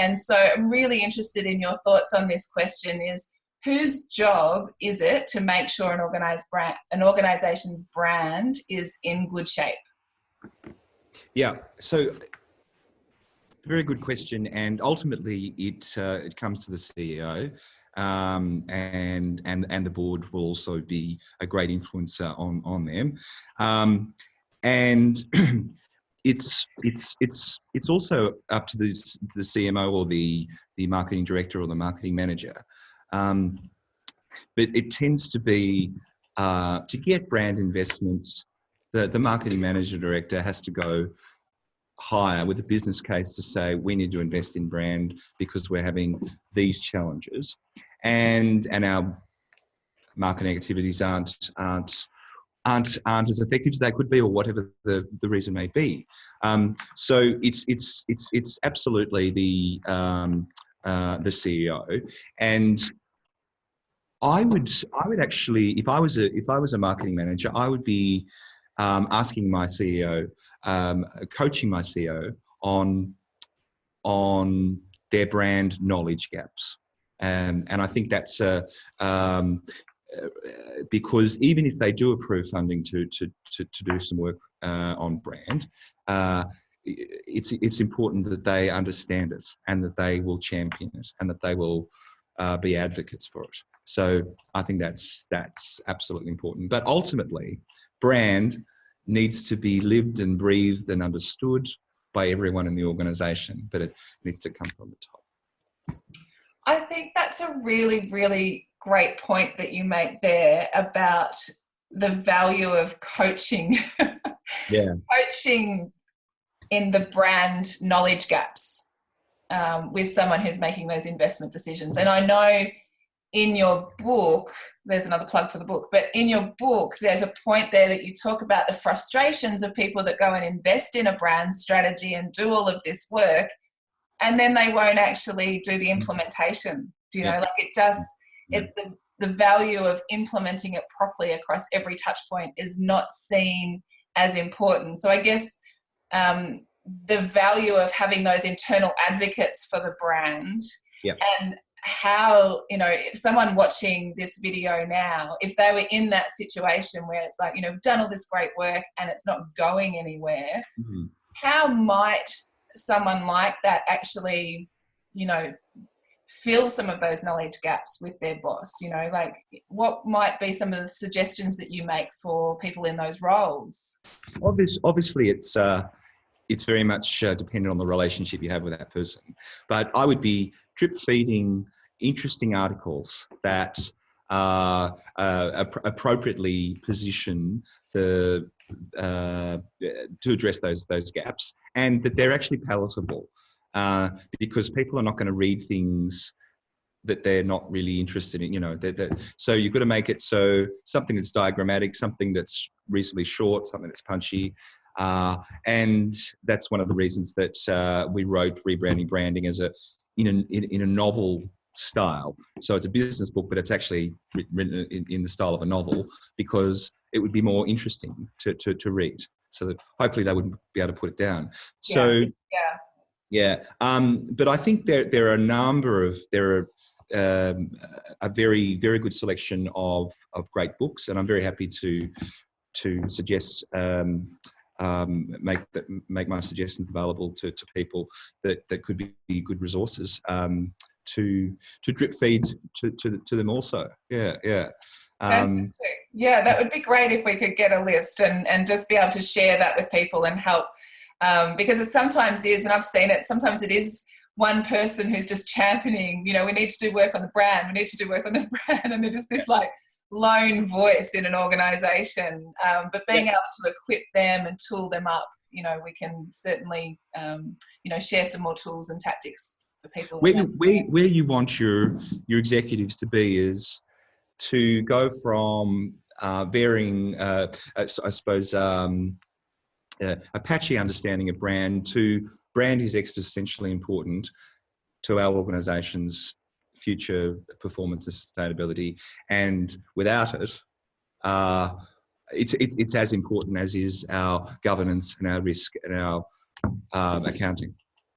And so I'm really interested in your thoughts on this question is, whose job is it to make sure an organization's brand is in good shape? Yeah, so very good question, and ultimately it comes to the CEO, and the board will also be a great influencer on them, and it's also up to the CMO or the marketing director or the marketing manager, but it tends to be to get brand investments, the marketing manager director has to go higher with a business case to say we need to invest in brand because we're having these challenges, and our marketing activities aren't as effective as they could be, or whatever the reason may be. So it's absolutely the CEO, and I would actually, if I was a marketing manager, I would be asking my CEO, coaching my CEO on their brand knowledge gaps, and I think that's because even if they do approve funding to do some work on brand, it's important that they understand it and that they will champion it and that they will be advocates for it. So I think that's absolutely important. But ultimately, brand needs to be lived and breathed and understood by everyone in the organisation, but it needs to come from the top. I think that's a really, really great point that you make there about the value of coaching. Yeah. Coaching in the brand knowledge gaps with someone who's making those investment decisions. And I know in your book, there's another plug for the book, but in your book, there's a point there that you talk about the frustrations of people that go and invest in a brand strategy and do all of this work, and then they won't actually do the implementation. Do you know, like it just, the value of implementing it properly across every touch point is not seen as important. So I guess the value of having those internal advocates for the brand, and how, you know, if someone watching this video now, if they were in that situation where it's like, you know, we've done all this great work and it's not going anywhere, how might someone like that actually, you know, fill some of those knowledge gaps with their boss? You know, like what might be some of the suggestions that you make for people in those roles? Obviously, it's very much dependent on the relationship you have with that person. But I would be drip feeding interesting articles that appropriately position to address those gaps, and that they're actually palatable, because people are not going to read things that they're not really interested in, you know. So you've got to make it so something that's diagrammatic, something that's reasonably short, something that's punchy. And that's one of the reasons that we wrote Rebranding Branding as in a novel style. So it's a business book, but it's actually written in the style of a novel, because it would be more interesting to read. So that hopefully they wouldn't be able to put it down. So but I think there are a very, very good selection of great books, and I'm very happy to suggest make my suggestions available to people that could be good resources to drip feed to them also. That would be great if we could get a list and just be able to share that with people and help, because it sometimes is, and I've seen it, sometimes it is one person who's just championing, you know, we need to do work on the brand, and it is this like lone voice in an organisation, but being able to equip them and tool them up, you know, we can certainly, you know, share some more tools and tactics for people. Where you want your executives to be is to go from varying, I suppose, a patchy understanding of brand to brand is existentially important to our organisation's future performance and sustainability, and without it, it's as important as is our governance and our risk and our accounting.